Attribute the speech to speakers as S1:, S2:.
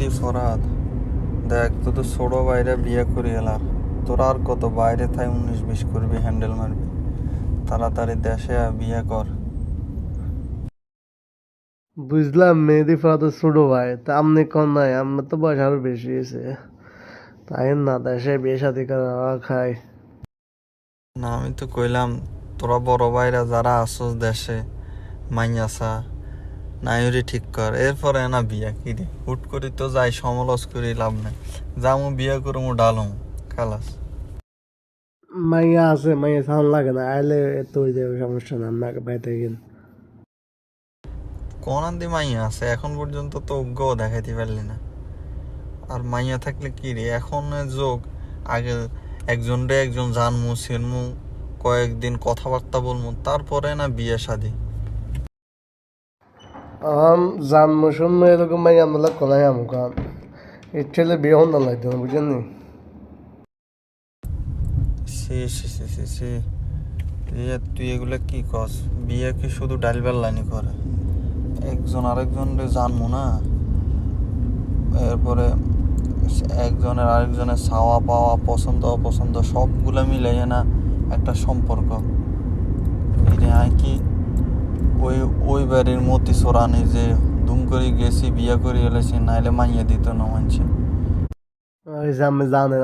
S1: মেহেদি ফরাদ, দেখ তো তো ছোট বাইরে বিয়ে করি এলার, তোরা আর কত বাইরে থাই 19-20 করবি, হ্যান্ডেল মারবি। তাড়াতাড়ি দেশে বিয়ে কর।
S2: বুঝলাম মেহেদি ফরাদের ছোট ভাই, তা আপনি কন নাই, আপনার তো বয়স আরো বেশি হয়েছে, তাই না দেশে বিয়ে শাদী করা খায়।
S1: না আমি তো কইলাম তোরা বড় ভাইরা যারা আসস দেশে, মাইয়াসা নাইরি ঠিক কর, এরপরে না বিয়া কি রে, হুট করি তো যাই সমলস করি লাভ নাই, যামু বিয়া করমু ডালম খালাস।
S2: মাইয়া আছে, মাইয়া সাউন্ড লাগে না, আইলে তো ওই যে সমস্যা না, আপনাকে বাইতে গেল।
S1: কোন আন্দি মাইয়া আছে এখন পর্যন্ত তো অজ্ঞও দেখাইতে পারলি না। আর মাইয়া থাকলে কি রে, এখন যোগ, আগে একজন রে একজন জানমু চিনমু, কয়েকদিন কথাবার্তা বলমু, তারপরে না বিয়ে শাদি।
S2: জানমু শুনবো এরকম মাইয়া আমরা কোনায় আমু কান ইচ্ছেলে বিয়ে হন না লাগতো না, বুঝেন নি।
S1: সি সি সি সি সি, তুই এগুলা কি কস? বিয়ে কি শুধু ডাইল বেল্লানি করে? একজন আরেকজন রে জানমু না, এরপরে একজনের আরেকজনের চাওয়া পাওয়া পছন্দ অপছন্দ সবগুলা মিলাইয়া না একটা সম্পর্ক। আয় কি ওই ওই বাড়ির মতি চোরানি যে দুম করে গেছি বিয়া করে এলেছি, নাইলে মাইয়া দিত না মানছে।
S2: ওই যে আমি জানেন